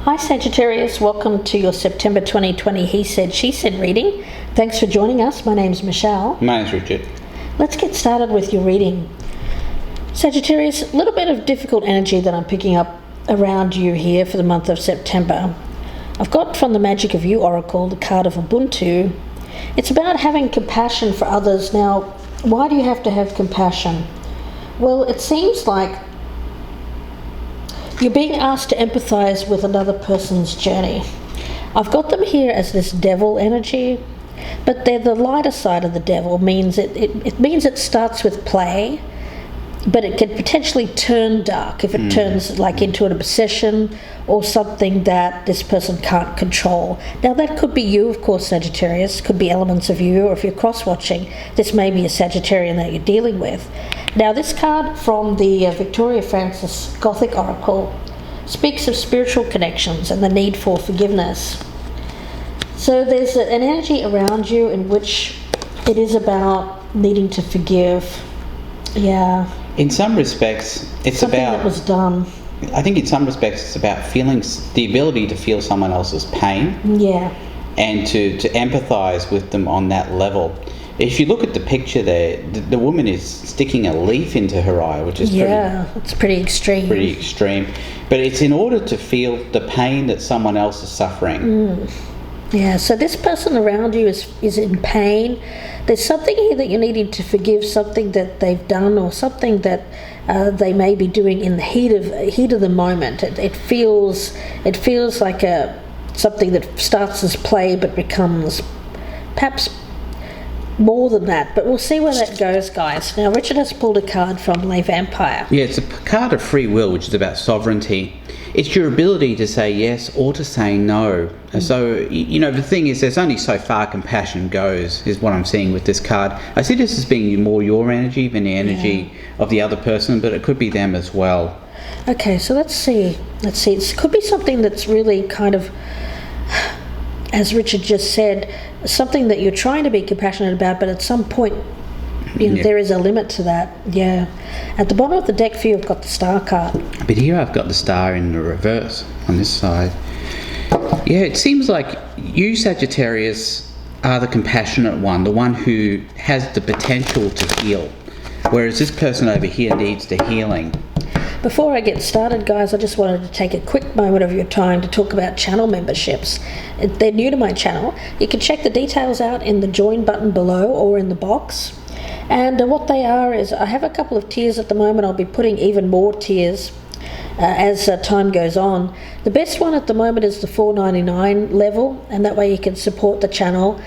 Hi Sagittarius, welcome to your September 2020 He Said, She Said reading. Thanks for joining us. My name's Michelle. My name's Richard. Let's get started with your reading. Sagittarius, a little bit of difficult energy that I'm picking up around you here for the month of September. I've got from the Magic of You Oracle the card of Ubuntu. It's about having compassion for others. Now, why do you have to have compassion? Well, it seems like you're being asked to empathize with another person's journey. I've got them here as this devil energy, but they're the lighter side of the devil. It means it starts with play, but it could potentially turn dark if it turns like into an obsession or something that this person can't control. Now that could be you, of course, Sagittarius, could be elements of you, or if you're cross-watching, this may be a Sagittarian that you're dealing with. Now this card from the Victoria Francis Gothic Oracle speaks of spiritual connections and the need for forgiveness. So there's an energy around you in which it is about needing to forgive. Yeah. In some respects, it's something about... that was done. I think in some respects it's about the ability to feel someone else's pain. Yeah. And to empathise with them on that level. If you look at the picture there, the woman is sticking a leaf into her eye, which is it's pretty extreme. Pretty extreme. But it's in order to feel the pain that someone else is suffering. Yeah, so this person around you is in pain. There's something here that you're needing to forgive, something that they've done or something that they may be doing in the heat of the moment. It feels like something that starts as play but becomes perhaps more than that. But we'll see where that goes, guys. Now, Richard has pulled a card from Le Vampire. Yeah, it's a card of free will, which is about sovereignty. It's your ability to say yes or to say no. So, the thing is, there's only so far compassion goes, is what I'm seeing with this card. I see this as being more your energy than the energy of the other person, but it could be them as well. Okay, so let's see. It could be something that's really kind of, as Richard just said, something that you're trying to be compassionate about, but at some point, there is a limit to that. Yeah. At the bottom of the deck for you, I've got the Star card. But here I've got the Star in the reverse on this side. Yeah, it seems like you, Sagittarius, are the compassionate one, the one who has the potential to heal, whereas this person over here needs the healing. Before I get started, guys, I just wanted to take a quick moment of your time to talk about channel memberships. They're new to my channel. You can check the details out in the join button below or in the box. And what they are is, I have a couple of tiers at the moment. I'll be putting even more tiers as time goes on. The best one at the moment is the $4.99 level, and that way you can support the channel.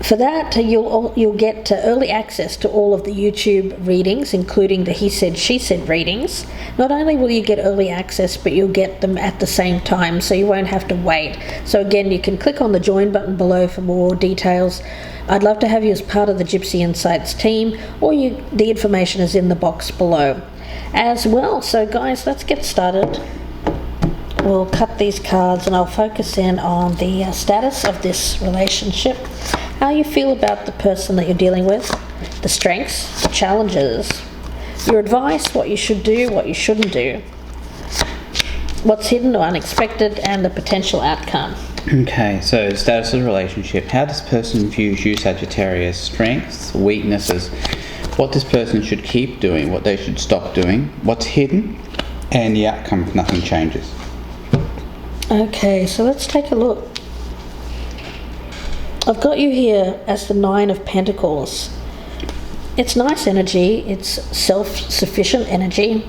For that, you'll get early access to all of the YouTube readings, including the He Said, She Said readings. Not only will you get early access, but you'll get them at the same time, so you won't have to wait. So again, you can click on the join button below for more details. I'd love to have you as part of the Gypsy Insights team, or the information is in the box below as well. So guys, let's get started. We'll cut these cards and I'll focus in on the status of this relationship, how you feel about the person that you're dealing with, the strengths, the challenges, your advice, what you should do, what you shouldn't do, what's hidden or unexpected, and the potential outcome. Okay, so status of the relationship. How this person views you, Sagittarius. Strengths, weaknesses, what this person should keep doing, what they should stop doing, what's hidden, and the outcome if nothing changes. Okay, so let's take a look. I've got you here as the Nine of Pentacles. It's nice energy. It's self-sufficient energy.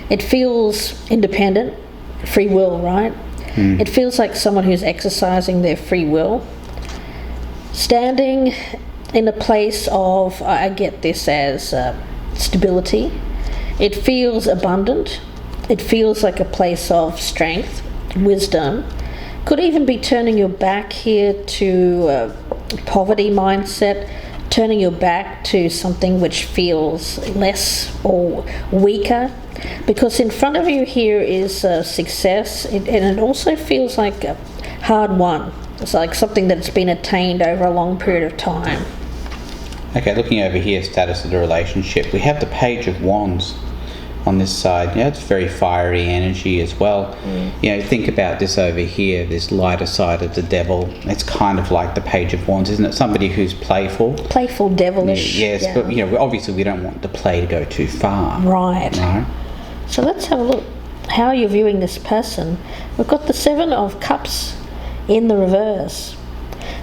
It feels independent, free will, right? It feels like someone who's exercising their free will. Standing in a place of, I get this as stability. It feels abundant. It feels like a place of strength, wisdom. Could even be turning your back here to poverty mindset, turning your back to something which feels less or weaker, because in front of you here is success, and it also feels like hard won. It's like something that's been attained over a long period of time. Okay, looking over here, status of the relationship, we have the Page of Wands. on this side. Yeah, it's very fiery energy as well. You know, think about this over here, this lighter side of the devil. It's kind of like the Page of Wands, isn't it? Somebody who's playful. Playful, devilish. Yes, yeah. but, you know, obviously we don't want the play to go too far. Right. Right? So let's have a look. How are you viewing this person? We've got the Seven of Cups in the reverse.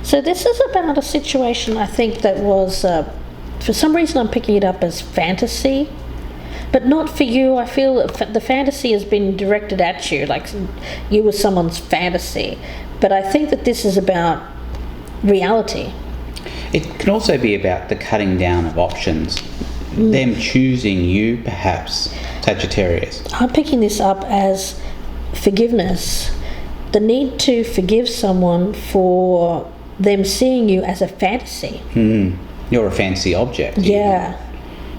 So this is about a situation, I think, that was, for some reason I'm picking it up as fantasy, but not for you. I feel the fantasy has been directed at you, like you were someone's fantasy. But I think that this is about reality. It can also be about the cutting down of options. Them choosing you, perhaps, Sagittarius. I'm picking this up as forgiveness. The need to forgive someone for them seeing you as a fantasy. You're a fancy object. Yeah.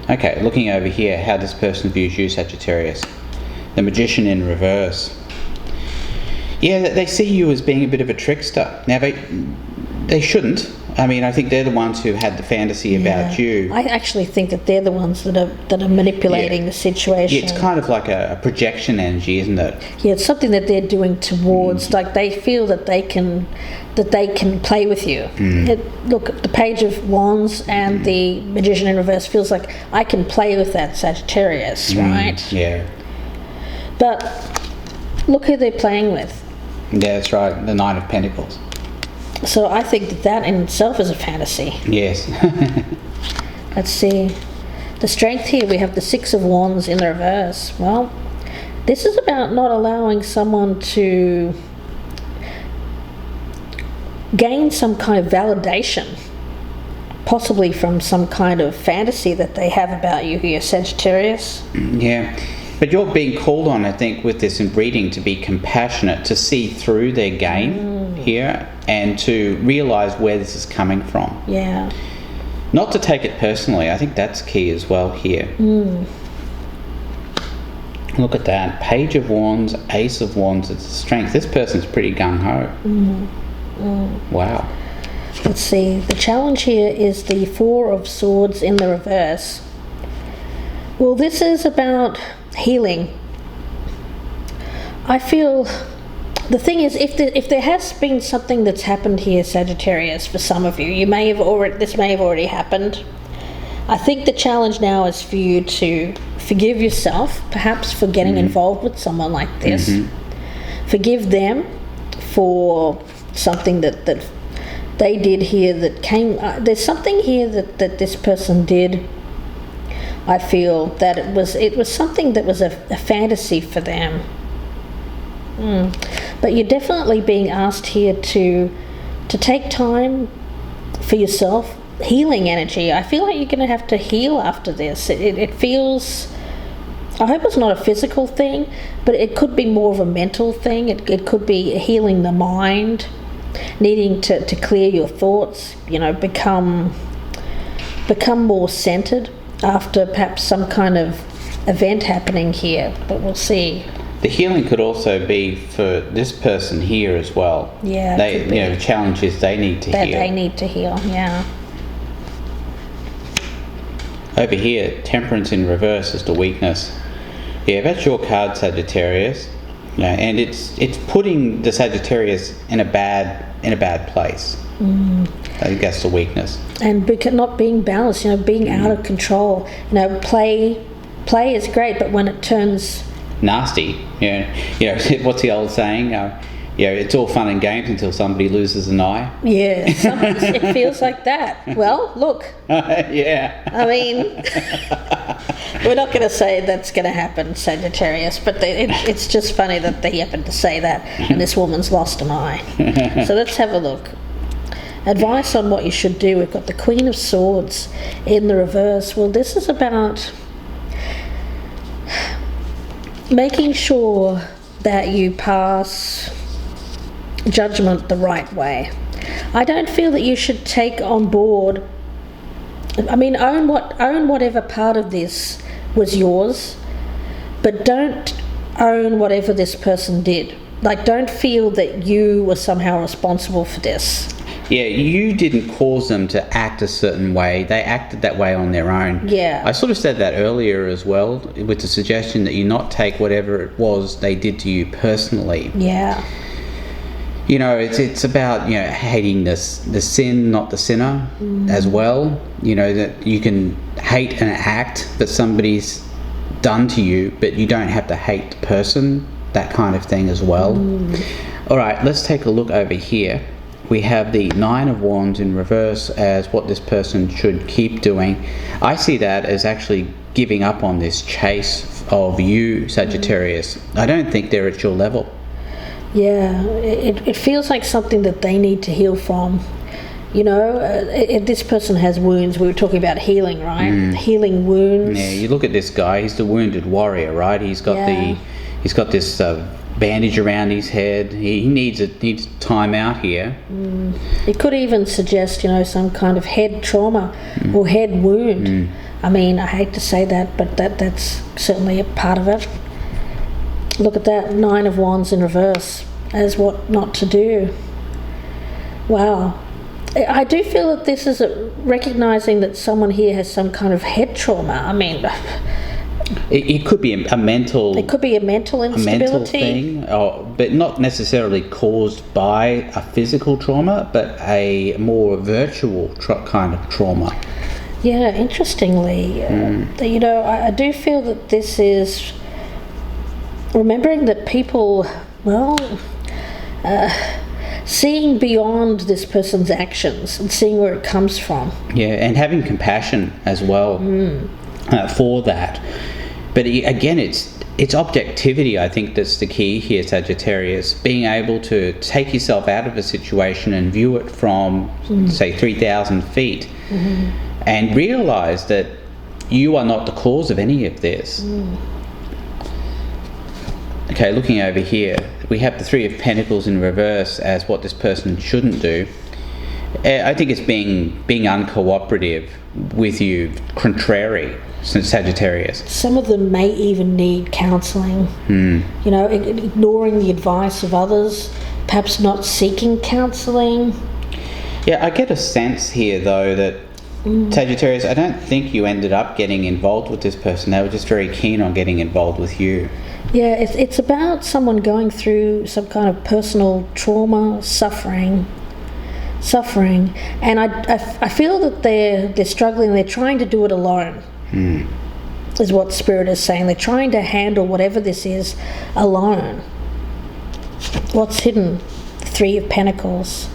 Okay, looking over here, how this person views you, Sagittarius. The Magician in reverse. Yeah, they see you as being a bit of a trickster. Now, they shouldn't. I mean, I think they're the ones who had the fantasy about you. I actually think that they're the ones that are manipulating the situation. Yeah, it's kind of like a projection energy, isn't it? Yeah, it's something that they're doing towards, like they feel that they can play with you. Look, the Page of Wands and the Magician in reverse feels like I can play with that Sagittarius, right? Yeah. But look who they're playing with. Yeah, that's right. The Nine of Pentacles. So I think that in itself is a fantasy. Yes. Let's see. The Strength here, we have the Six of Wands in the reverse. Well, this is about not allowing someone to gain some kind of validation, possibly from some kind of fantasy that they have about you here, Sagittarius. Yeah. But you're being called on, I think, with this in reading, to be compassionate, to see through their game here, and to realise where this is coming from. Yeah. Not to take it personally. I think that's key as well here. Look at that. Page of Wands, Ace of Wands, it's Strength. This person's pretty gung-ho. Wow. Let's see. The challenge here is the Four of Swords in the reverse. Well, this is about healing. I feel the thing is, if there has been something that's happened here, Sagittarius, for some of you, this may have already happened. I think the challenge now is for you to forgive yourself, perhaps for getting involved with someone like this. Forgive them for something that they did here that came. There's something here that this person did. I feel that it was something that was a fantasy for them. But you're definitely being asked here to take time for yourself. Healing energy. I feel like you're going to have to heal after this. It feels... I hope it's not a physical thing, but it could be more of a mental thing. It could be healing the mind, needing to clear your thoughts, become more centered after perhaps some kind of event happening here, but we'll see. The healing could also be for this person here as well. Yeah, the challenge is they need to heal. They need to heal, yeah. Over here, Temperance in reverse is the weakness. Yeah, that's your card, Sagittarius. Yeah, and it's putting the Sagittarius in a bad place. I think that's the weakness. And not being balanced, being out of control. Play is great, but when it turns nasty, what's the old saying? It's all fun and games until somebody loses an eye. Yeah, it feels like that. Well, look. Yeah. I mean, we're not going to say that's going to happen, Sagittarius, but it's just funny that they happened to say that, and this woman's lost an eye. So let's have a look. Advice on what you should do. We've got the Queen of Swords in the reverse. Well, this is about making sure that you pass judgment the right way. I don't feel that you should take on board, own whatever part of this was yours, but don't own whatever this person did. Like, don't feel that you were somehow responsible for this. Yeah, you didn't cause them to act a certain way. They acted that way on their own. Yeah. I sort of said that earlier as well, with the suggestion that you not take whatever it was they did to you personally. Yeah. You know, it's about, you know, hating the sin, not the sinner, as well. You know, that you can hate an act that somebody's done to you, but you don't have to hate the person, that kind of thing as well. All right, let's take a look over here. We have the Nine of Wands in reverse as what this person should keep doing. I see that as actually giving up on this chase of you, Sagittarius. I don't think they're at your level. Yeah, it feels like something that they need to heal from. You know, this person has wounds. We were talking about healing, right? Healing wounds. Yeah, you look at this guy. He's the wounded warrior, right? He's got he's got this bandage around his head. He needs time out here. It could even suggest, you know, some kind of head trauma or head wound. I mean, I hate to say that, but that's certainly a part of it. Look at that, Nine of Wands in reverse as what not to do. Wow. I do feel that this is recognizing that someone here has some kind of head trauma. I mean, it could be a mental. It could be a mental instability, but not necessarily caused by a physical trauma, but a more virtual kind of trauma. Yeah, interestingly, you know, I do feel that this is remembering that people, well, seeing beyond this person's actions and seeing where it comes from. Yeah, and having compassion as well for that. But again, it's objectivity, I think, that's the key here, Sagittarius. Being able to take yourself out of a situation and view it from, say, 3,000 feet and realise that you are not the cause of any of this. Okay, looking over here, we have the Three of Pentacles in reverse as what this person shouldn't do. I think it's being uncooperative with you, contrary, Sagittarius. Some of them may even need counselling. You know, ignoring the advice of others, perhaps not seeking counselling. Yeah, I get a sense here, though, that Sagittarius, I don't think you ended up getting involved with this person. They were just very keen on getting involved with you. Yeah, it's about someone going through some kind of personal trauma, suffering, and I feel that they're struggling. They're trying to do it alone. Is what Spirit is saying. They're trying to handle whatever this is alone. What's hidden? The Three of Pentacles.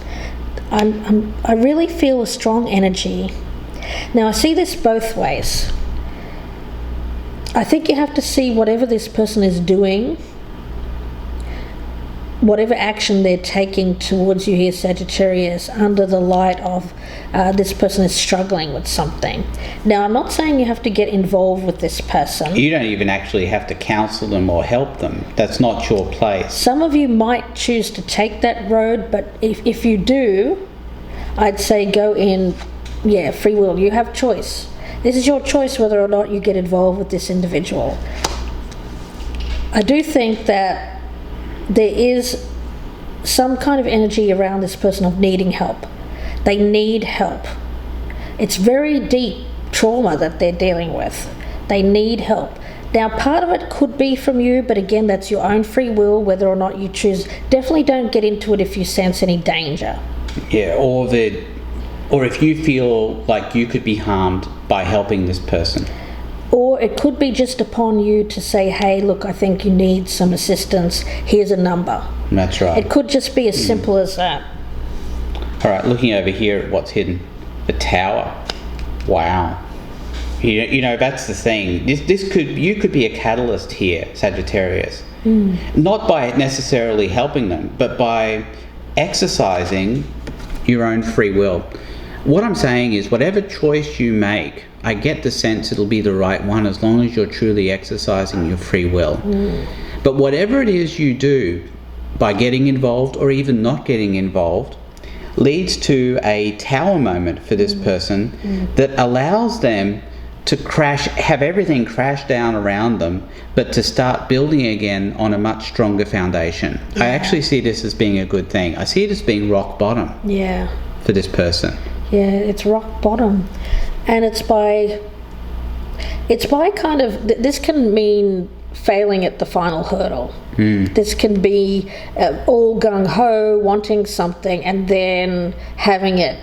I really feel a strong energy. Now I see this both ways. I think you have to see whatever this person is doing, whatever action they're taking towards you here, Sagittarius, under the light of this person is struggling with something. Now, I'm not saying you have to get involved with this person. You don't even actually have to counsel them or help them. That's not your place. Some of you might choose to take that road, but if you do, I'd say go in, free will. You have choice. This is your choice whether or not you get involved with this individual. I do think that there is some kind of energy around this person of needing help. They need help. It's very deep trauma that they're dealing with. They need help. Now, part of it could be from you, but again, that's your own free will, whether or not you choose. Definitely don't get into it if you sense any danger. Yeah, or if you feel like you could be harmed by helping this person. Or it could be just upon you to say, hey, look, I think you need some assistance. Here's a number. That's right. It could just be as simple as that. All right, looking over here at what's hidden. The Tower. Wow. You know, that's the thing. You could be a catalyst here, Sagittarius. Not by necessarily helping them, but by exercising your own free will. What I'm saying is, whatever choice you make, I get the sense it'll be the right one as long as you're truly exercising your free will. But whatever it is you do, by getting involved or even not getting involved, leads to a tower moment for this person that allows them to have everything crash down around them, but to start building again on a much stronger foundation. I actually see this as being a good thing. I see it as being rock bottom. Yeah. for this person. Yeah, it's rock bottom. And it's by kind of, this can mean failing at the final hurdle. This can be all gung-ho, wanting something, and then having it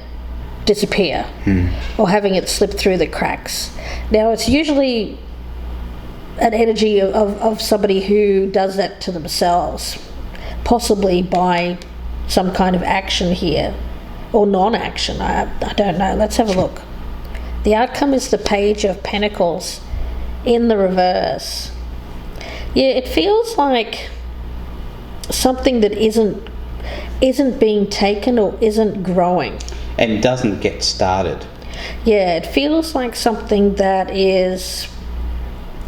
disappear or having it slip through the cracks. Now, it's usually an energy of somebody who does that to themselves, possibly by some kind of action here, or non-action. I don't know. Let's have a look. The outcome is the Page of Pentacles in the reverse. Yeah, it feels like something that isn't being taken or isn't growing. And doesn't get started. Yeah, it feels like something that is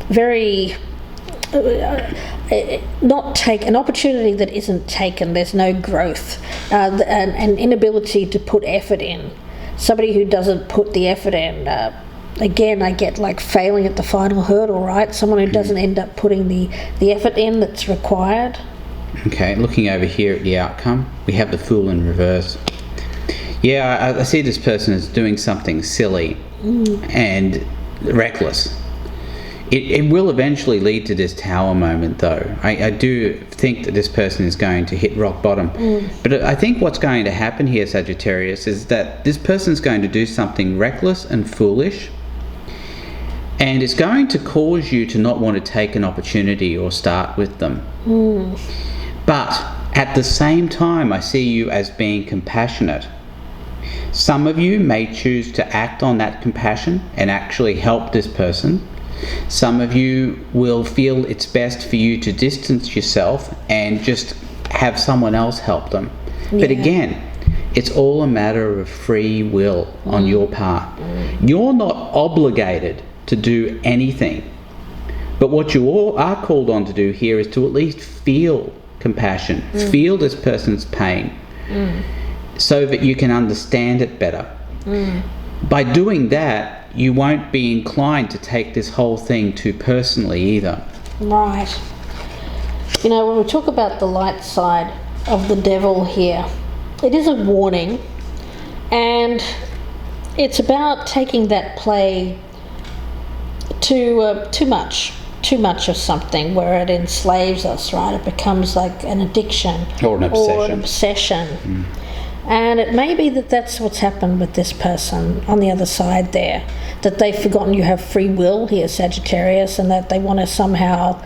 very not take an opportunity that isn't taken. There's no growth, an inability to put effort in. Somebody who doesn't put the effort in. Again, I get like failing at the final hurdle, right? Someone who doesn't end up putting the effort in that's required. Okay, looking over here at the outcome, we have the Fool in reverse. Yeah, I see this person as doing something silly and reckless. It will eventually lead to this Tower moment, though. I do think that this person is going to hit rock bottom. But I think what's going to happen here, Sagittarius, is that this person is going to do something reckless and foolish, and it's going to cause you to not want to take an opportunity or start with them. But at the same time, I see you as being compassionate. Some of you may choose to act on that compassion and actually help this person. Some of you will feel it's best for you to distance yourself and just have someone else help them. But again, it's all a matter of free will on your part. You're not obligated to do anything. But what you all are called on to do here is to at least feel compassion, feel this person's pain, so that you can understand it better. By doing that, you won't be inclined to take this whole thing too personally either. Right. You know, when we talk about the light side of the devil here, it is a warning, and it's about taking that play to too much of something where it enslaves us, right? It becomes like an addiction Or an obsession. And it may be that that's what's happened with this person on the other side there, that they've forgotten you have free will here, Sagittarius, and that they want to somehow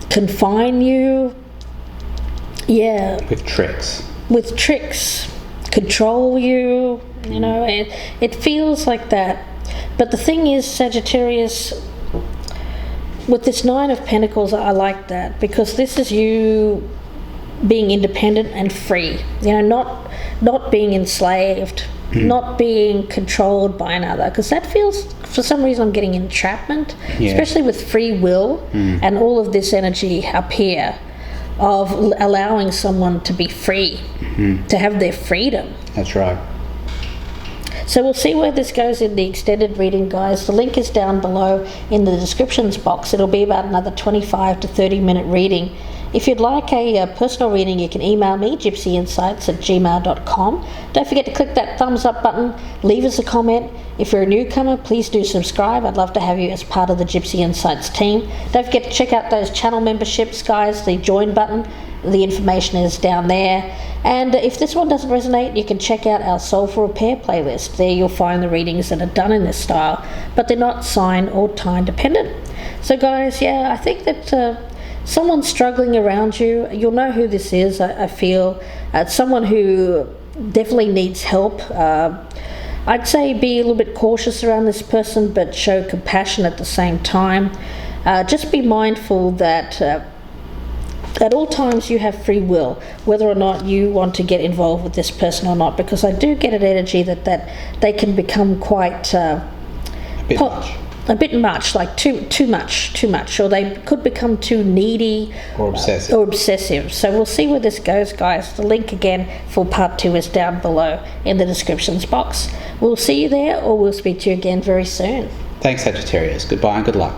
confine you. Yeah. With tricks. Control you, you know, it feels like that. But the thing is, Sagittarius, with this Nine of Pentacles, I like that, because this is you being independent and free, you know, not being enslaved, not being controlled by another, because that feels, for some reason, I'm getting entrapment, especially with free will and all of this energy up here of allowing someone to be free, to have their freedom. That's right. So we'll see where this goes in the extended reading, guys. The link is down below in the descriptions box. It'll be about another 25 to 30 minute reading. If you'd like a personal reading, you can email me, gypsyinsights@gmail.com. Don't forget to click that thumbs up button, leave us a comment. If you're a newcomer, please do subscribe. I'd love to have you as part of the Gypsy Insights team. Don't forget to check out those channel memberships, guys, the join button. The information is down there. And if this one doesn't resonate, you can check out our Soul for Repair playlist. There you'll find the readings that are done in this style, but they're not sign or time dependent. So guys, yeah, I think that someone's struggling around you. You'll know who this is, I feel. It's someone who definitely needs help. I'd say be a little bit cautious around this person, but show compassion at the same time. Just be mindful that at all times you have free will, whether or not you want to get involved with this person or not, because I do get an energy that they can become quite a bit much, like too much, or they could become too needy or obsessive. So we'll see where this goes, guys. The link again for part 2 is down below in the descriptions box. We'll see you there, or we'll speak to you again very soon. Thanks, Sagittarius. Goodbye and good luck.